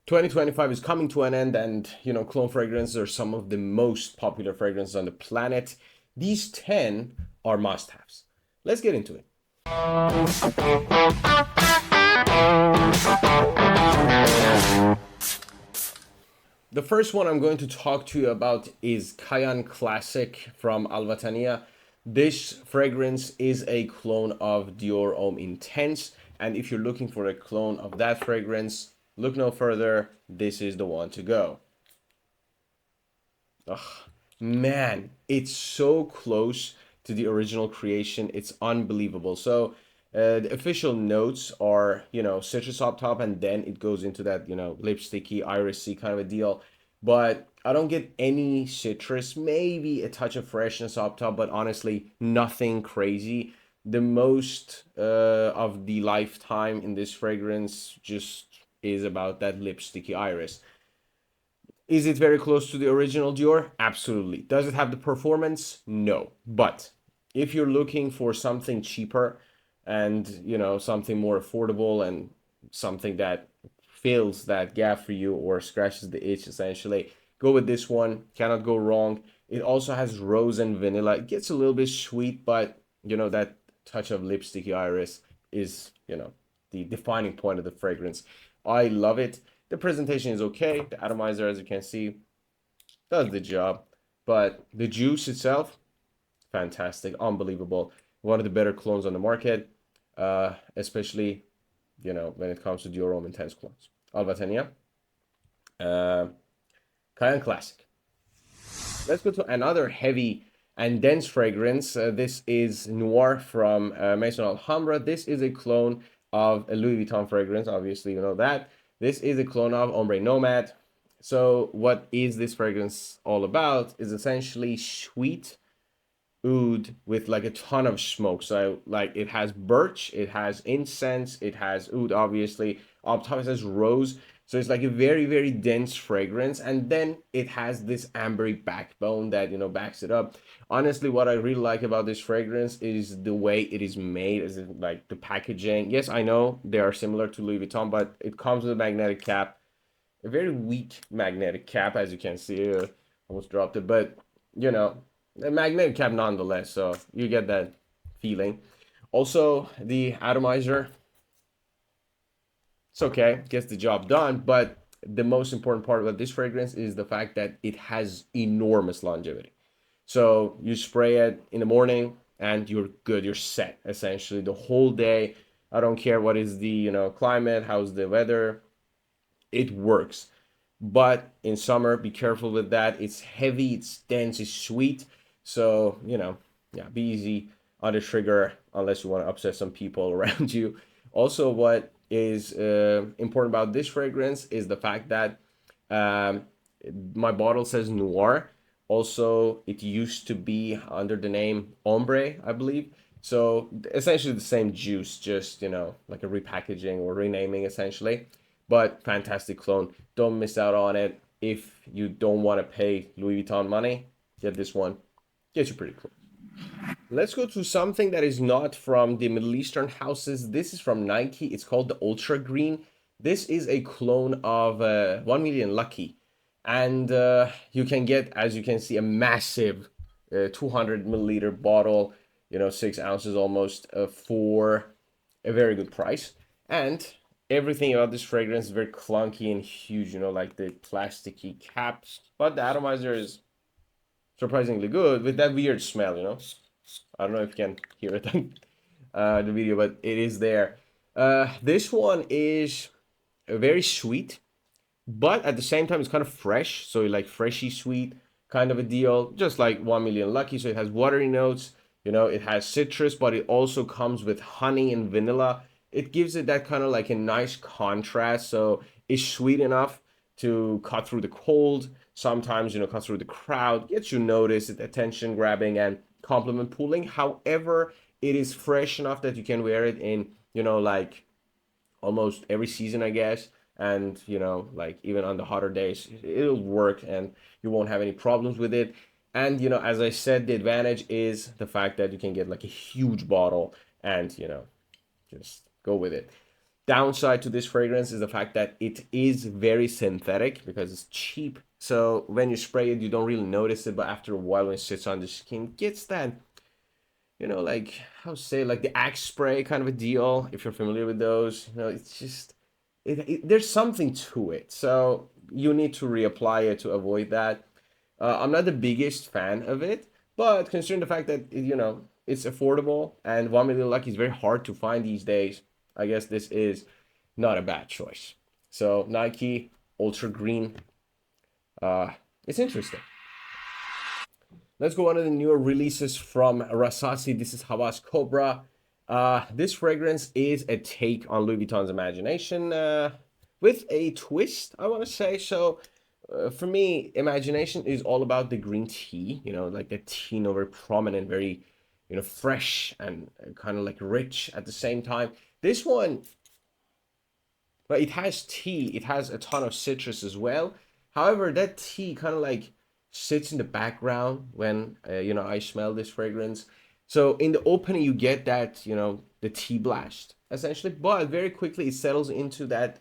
2025 is coming to an end, and cologne fragrances are some of the most popular fragrances on the planet. These 10 are must-haves. Let's get into it. The first one I'm going to talk to you about is Kayaan Classic from Wataniah. This fragrance is a clone of Dior Homme Intense, and if you're looking for a clone of that fragrance, look no further. This is the one to go. Ugh, man, it's so close to the original creation. It's unbelievable. So the official notes are, citrus up top, and then it goes into that, lipsticky, irisy kind of a deal. But I don't get any citrus, maybe a touch of freshness up top, but honestly, nothing crazy. The most of the lifetime in this fragrance just is about that lipsticky iris. Is it very close to the original Dior? Absolutely. Does it have the performance? No. But if you're looking for something cheaper and, something more affordable and something that fills that gap for you or scratches the itch essentially, go with this one. Cannot go wrong. It also has rose and vanilla. It gets a little bit sweet, but, that touch of lipsticky iris is, the defining point of the fragrance. I love it. The presentation is okay. The atomizer, as you can see, does the job. But the juice itself, fantastic, unbelievable. One of the better clones on the market, especially, when it comes to Dior Homme Intense clones. Wataniah, Kayaan Classic. Let's go to another heavy and dense fragrance. This is Noir from Maison Alhambra. This is a clone of a Louis Vuitton fragrance. Obviously, you know that. This is a clone of Ombre Nomad. So what is this fragrance all about? Is essentially sweet oud with like a ton of smoke. So like it has birch, it has incense, it has oud obviously. Up top it has rose. So it's like a very, very dense fragrance. And then it has this ambery backbone that, backs it up. Honestly, what I really like about this fragrance is the way it is made, is it like the packaging. Yes, I know they are similar to Louis Vuitton, but it comes with a magnetic cap, a very weak magnetic cap, as you can see. Almost dropped it, but a magnetic cap nonetheless, so you get that feeling. Also, the atomizer, it's okay, gets the job done, but the most important part about this fragrance is the fact that it has enormous longevity. So you spray it in the morning and you're good, you're set essentially the whole day. I don't care what is the, climate, how's the weather, it works. But in summer, be careful with that. It's heavy, it's dense, it's sweet. So, yeah, be easy on the trigger unless you want to upset some people around you. Also, what is important about this fragrance is the fact that um, my bottle says Noir. Also, it used to be under the name Ombre, I believe. So essentially the same juice, just, like a repackaging or renaming essentially. But fantastic clone. Don't miss out on it. If you don't want to pay Louis Vuitton money, get this one. Get you pretty close. Let's go to something that is not from the Middle Eastern houses. This is from Nike. It's called the Ultra Green. This is a clone of 1 Million Lucky. And you can get, as you can see, a massive 200 milliliter bottle, 6 ounces almost, for a very good price. And everything about this fragrance is very clunky and huge, like the plasticky caps. But the atomizer is surprisingly good with that weird smell. I don't know if you can hear it on the video, but it is there. This one is very sweet, but at the same time, it's kind of fresh. So like freshy sweet kind of a deal, just like 1 Million Lucky. So it has watery notes, it has citrus, but it also comes with honey and vanilla. It gives it that kind of like a nice contrast. So it's sweet enough to cut through the cold. Sometimes, cut through the crowd, gets you noticed, attention grabbing and compliment pulling. However, it is fresh enough that you can wear it in, like almost every season, I guess. And, like even on the hotter days, it'll work and you won't have any problems with it. And, as I said, the advantage is the fact that you can get like a huge bottle and, just go with it. Downside to this fragrance is the fact that it is very synthetic because it's cheap. So when you spray it, you don't really notice it, but after a while, when it sits on the skin, it gets that, like, how to say, like the Axe spray kind of a deal. If you're familiar with those, it's just there's something to it. So you need to reapply it to avoid that. I'm not the biggest fan of it, but considering the fact that it's affordable and 1 million lucky is very hard to find these days, I guess this is not a bad choice. So Nike Ultra Green, it's interesting. Let's go on to the newer releases from Rasasi. This is Hawas Kobra. This fragrance is a take on Louis Vuitton's Imagination with a twist, I want to say. So for me, Imagination is all about the green tea, like the tea, very prominent, very, fresh and kind of like rich at the same time. This one, but it has tea, it has a ton of citrus as well. However, that tea kind of like sits in the background when I smell this fragrance. So in the opening, you get that the tea blast essentially, but very quickly it settles into that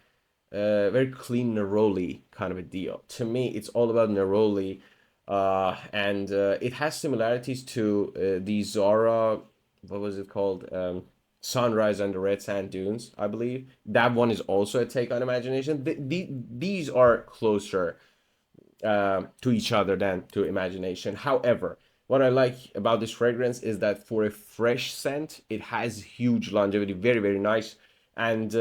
very clean neroli kind of a deal. To me, it's all about neroli, and it has similarities to the Zara. What was it called? Sunrise on the Red Sand Dunes, I believe. That one is also a take on Imagination. These are closer to each other than to Imagination. However, what I like about this fragrance is that for a fresh scent, it has huge longevity, very, very nice. And,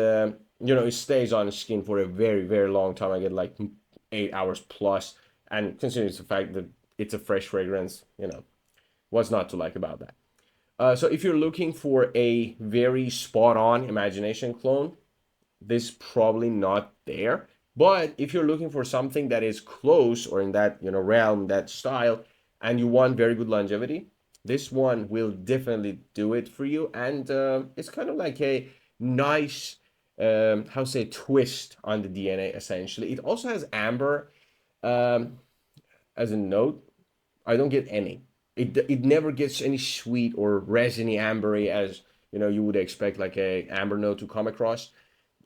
it stays on the skin for a very, very long time. I get like 8 hours plus. And considering the fact that it's a fresh fragrance, what's not to like about that? So if you're looking for a very spot on Imagination clone, this probably not there. But if you're looking for something that is close or in that realm, that style, and you want very good longevity, this one will definitely do it for you. And it's kind of like a nice, how say, twist on the DNA. Essentially, it also has amber um, as a note. I don't get any. It never gets any sweet or resiny ambery as you would expect like a amber note to come across.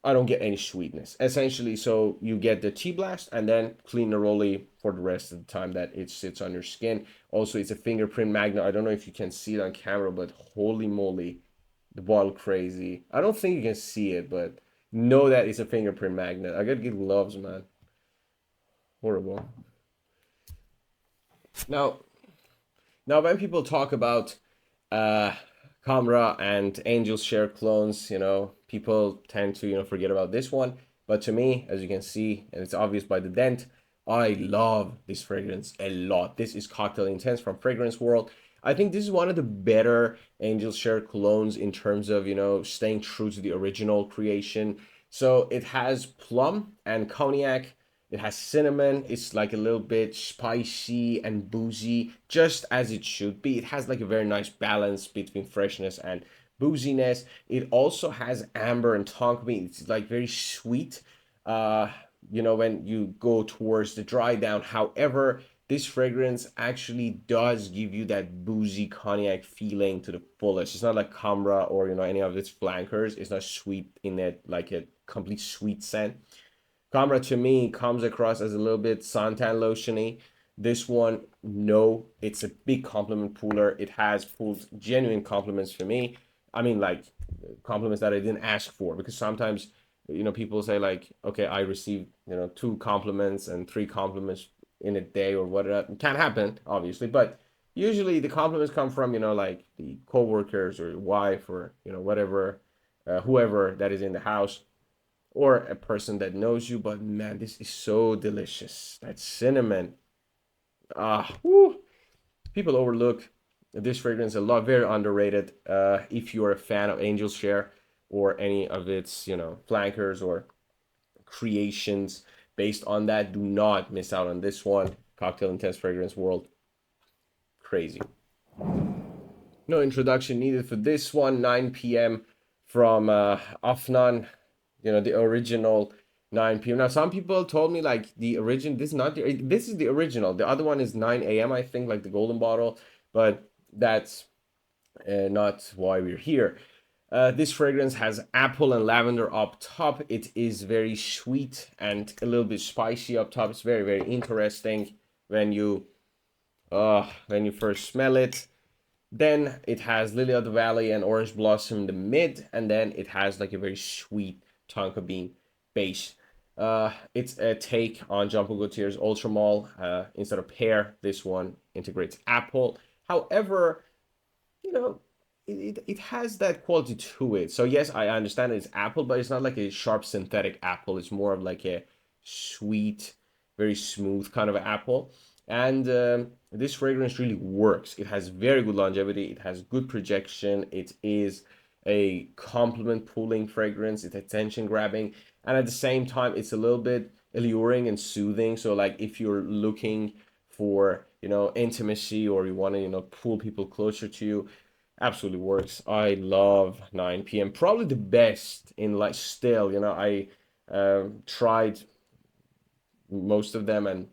I don't get any sweetness essentially. So you get the tea blast and then clean neroli for the rest of the time that it sits on your skin. Also, it's a fingerprint magnet. I don't know if you can see it on camera, but holy moly, the bottle crazy. I don't think you can see it, but know that it's a fingerprint magnet. I gotta get gloves, man. Horrible. Now, Now, when people talk about uh, Camera and Angel's Share clones, people tend to, forget about this one. But to me, as you can see, and it's obvious by the dent, I love this fragrance a lot. This is Cocktail Intense from Fragrance World. I think this is one of the better Angel's Share colognes in terms of, staying true to the original creation. So it has plum and cognac. It has cinnamon. It's like a little bit spicy and boozy, just as it should be. It has like a very nice balance between freshness and booziness. It also has amber and tonka. It's like very sweet, when you go towards the dry down. However, this fragrance actually does give you that boozy cognac feeling to the fullest. It's not like Camera or, any of its flankers. It's not sweet in it, like a complete sweet scent. Kobra to me comes across as a little bit suntan lotiony. This one, no, it's a big compliment pooler. It has pulled genuine compliments for me. I mean, like compliments that I didn't ask for, because sometimes, people say like, okay, I received, 2 compliments and 3 compliments in a day or whatever. It can't happen, obviously, but usually the compliments come from, like the coworkers or your wife or, whatever, whoever that is in the house or a person that knows you. But man, this is so delicious. That cinnamon. Whew. People overlook this fragrance a lot. Very underrated. If you're a fan of Angel's Share or any of its, flankers or creations based on that, do not miss out on this one. Cocktail Intense Fragrance World. Crazy. No introduction needed for this one. 9 p.m. from Afnan, the original 9 p.m. Now, some people told me like this is the original. The other one is 9 a.m. I think, like the golden bottle, but that's not why we're here. This fragrance has apple and lavender up top. It is very sweet and a little bit spicy up top. It's very, very interesting when you first smell it. Then it has lily of the valley and orange blossom in the mid, and then it has like a very sweet tonka bean base. It's a take on Jean Paul Gaultier's Ultramall. Instead of pear, this one integrates apple. However, you know, it has that quality to it. So yes, I understand it's apple, but it's not like a sharp synthetic apple. It's more of like a sweet, very smooth kind of apple. And this fragrance really works. It has very good longevity. It has good projection. It is a compliment pulling fragrance. It's attention grabbing, and at the same time, it's a little bit alluring and soothing. So like if you're looking for intimacy, or you want to pull people closer to you, absolutely works. I love 9 p.m. Probably the best in, like, still, I tried most of them, and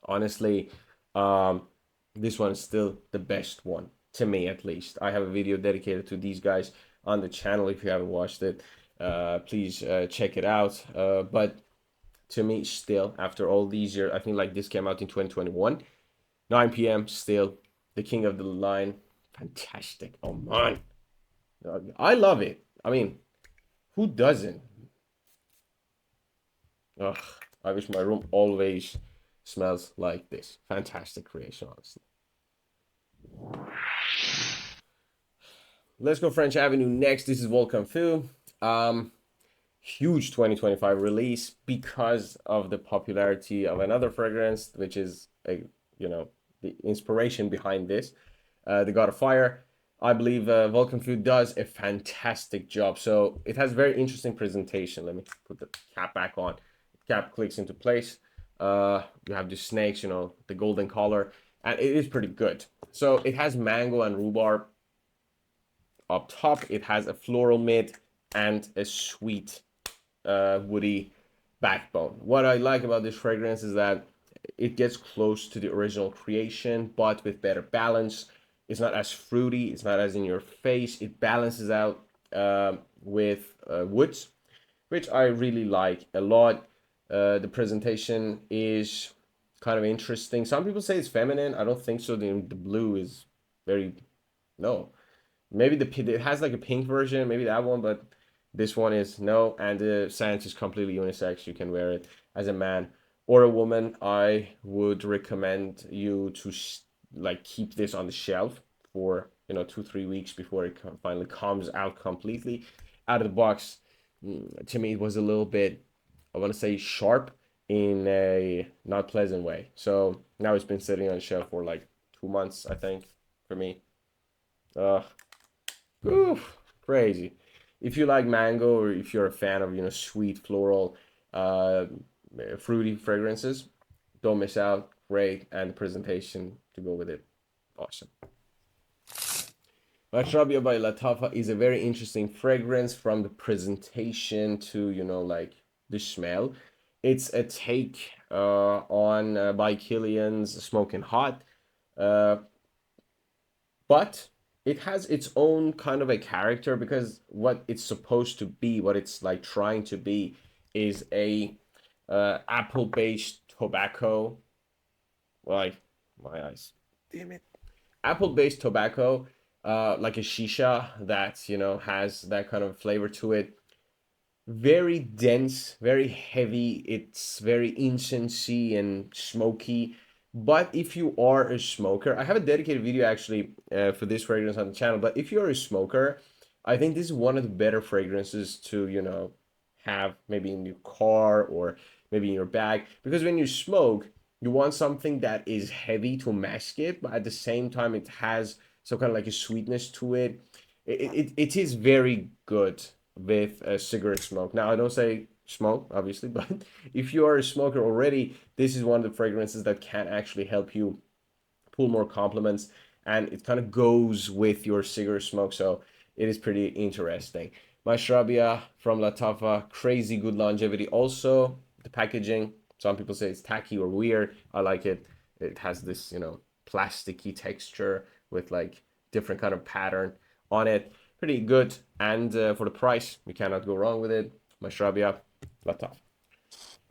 honestly, um, this one is still the best one to me, at least. I have a video dedicated to these guys on the channel. If you haven't watched it, please check it out. But to me, still, after all these years, I think like this came out in 2021. 9 p.m. still the king of the line. Fantastic. Oh man, I love it. I mean, who doesn't? Ugh, I wish my room always smells like this. Fantastic creation, honestly. Let's go French Avenue next. This is Vulcan Foo. Huge 2025 release because of the popularity of another fragrance, which is the inspiration behind this, the God of Fire. I believe Vulcan Foo does a fantastic job. So it has very interesting presentation. Let me put the cap back on. Cap clicks into place. You have the snakes, the golden color, and it is pretty good. So it has mango and rhubarb up top. It has a floral mid and a sweet woody backbone. What I like about this fragrance is that it gets close to the original creation, but with better balance. It's not as fruity. It's not as in your face. It balances out with woods, which I really like a lot. The presentation is kind of interesting. Some people say it's feminine. I don't think so. The blue is very, no. Maybe it has like a pink version, maybe that one, but this one is no. And the scent is completely unisex. You can wear it as a man or a woman. I would recommend you to like keep this on the shelf for 2-3 weeks before it finally comes out completely out of the box. To me, it was a little bit, I want to say, sharp in a not pleasant way. So now it's been sitting on the shelf for like 2 months, I think, for me. Oof, crazy. If you like mango, or if you're a fan of sweet floral, fruity fragrances, don't miss out. Great, and the presentation to go with it, awesome. Mashrabia by Lataffa is a very interesting fragrance from the presentation to like the smell. It's a take on by Killian's Smoking Hot, but it has its own kind of a character, because what it's supposed to be, what it's like trying to be, is a apple-based tobacco. Like, my eyes, damn it. Apple-based tobacco, like a shisha that has that kind of flavor to it. Very dense, very heavy. It's very incensey and smoky. But if you are a smoker, I have a dedicated video actually for this fragrance on the channel. But if you're a smoker, I think this is one of the better fragrances to have maybe in your car or maybe in your bag, because when you smoke, you want something that is heavy to mask it, but at the same time it has some kind of like a sweetness to it. It is very good with a cigarette smoke. Now, I don't say smoke, obviously, but if you are a smoker already, this is one of the fragrances that can actually help you pull more compliments, and it kind of goes with your cigarette smoke, so it is pretty interesting. Mashrabia from Lataffa, crazy good longevity. Also, the packaging, some people say it's tacky or weird. I like it. It has this, plasticky texture with like different kind of pattern on it. pretty good. And for the price, you cannot go wrong with it. Mashrabia, Lataffa.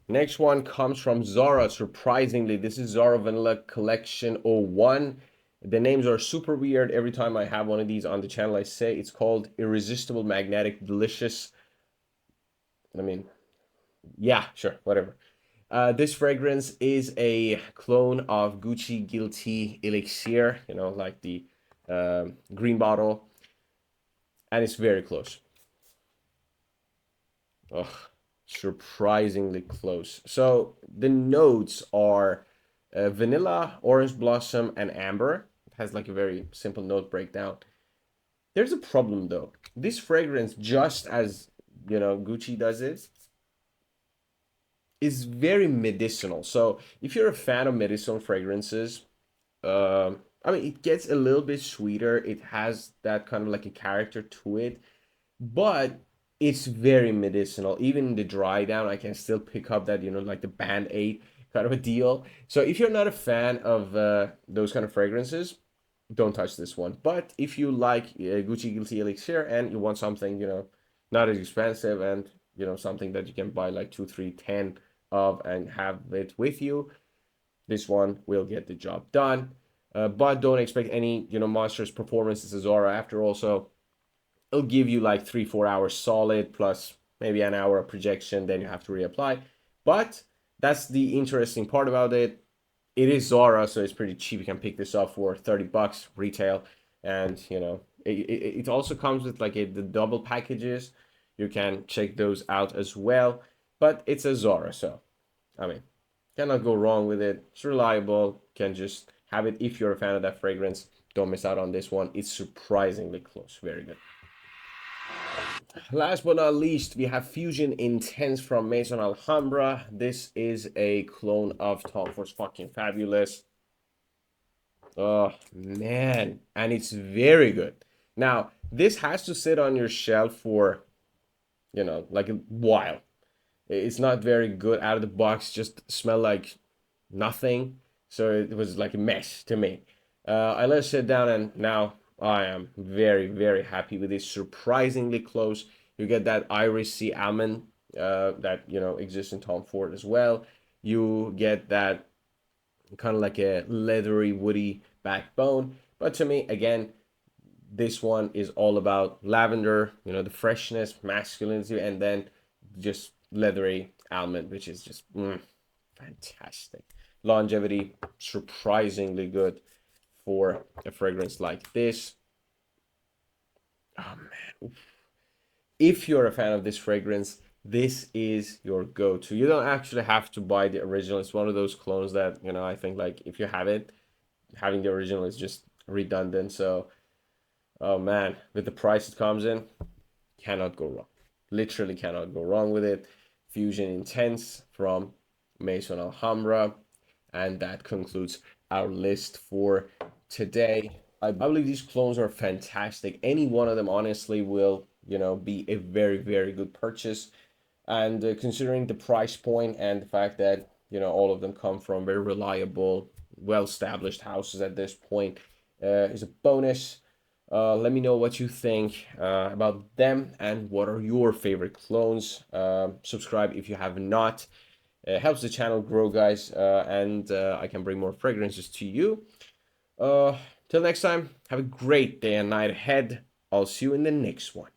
Next one comes from Zara. Surprisingly, this is Zara Vanilla Collection 01. The names are super weird. Every time I have one of these on the channel, I say it's called Irresistible Magnetic Delicious. I mean, yeah, sure, whatever. This fragrance is a clone of Gucci Guilty Elixir, you know, like the green bottle, and it's very close. Ugh, surprisingly close. So the notes are vanilla, orange blossom, and amber. It has like a very simple note breakdown. There's a problem though. This fragrance, just as you know, Gucci does it, is very medicinal. So if you're a fan of medicinal fragrances, I mean, it gets a little bit sweeter. It has that kind of like a character to it, but it's very medicinal. Even in the dry down, I can still pick up that, you know, like the Band-Aid kind of a deal. So if you're not a fan of those kind of fragrances, don't touch this one. But if you like Gucci Guilty Elixir and you want something, you know, not as expensive and, you know, something that you can buy like 2, 3, 10 of and have it with you, this one will get the job done. But don't expect any, you know, monstrous performances as Zara. After all, so it'll give you like 3-4 hours solid plus maybe an hour of projection, then you have to reapply. But that's the interesting part about it. It is Zara, so it's pretty cheap. You can pick this up for 30 bucks retail, and you know it also comes with like the double packages. You can check those out as well. But it's a Zara, so I mean, cannot go wrong with it. It's reliable. Can just have it if you're a fan of that fragrance. Don't miss out on this one. It's surprisingly close. Very good. Last but not least, we have Fusion Intense from Maison Alhambra. This is a clone of Tom Ford's Fucking Fabulous. Oh, man. And it's very good. Now, this has to sit on your shelf for, you know, like a while. It's not very good out of the box, just smell like nothing. So it was like a mess to me. I let it sit down and now I am very, very happy with this. Surprisingly close. You get that irisy almond that, you know, exists in Tom Ford as well. You get that kind of like a leathery, woody backbone. But to me, again, this one is all about lavender, you know, the freshness, masculinity, and then just leathery almond, which is just fantastic. Longevity, surprisingly good for a fragrance like this. Oh man, if you're a fan of this fragrance, this is your go-to. You don't actually have to buy the original. It's one of those clones that, you know, I think like if you have it, having the original is just redundant. So, oh man, with the price it comes in, cannot go wrong. Literally cannot go wrong with it. Fusion Intense from Maison Alhambra. And that concludes our list for today. I believe these clones are fantastic. Any one of them, honestly, will, you know, be a very, very good purchase. And considering the price point and the fact that, you know, all of them come from very reliable, well-established houses at this point, is a bonus. Let me know what you think about them and what are your favorite clones. Subscribe if you have not. Helps the channel grow, guys, and I can bring more fragrances to you. Till next time, have a great day and night ahead. I'll see you in the next one.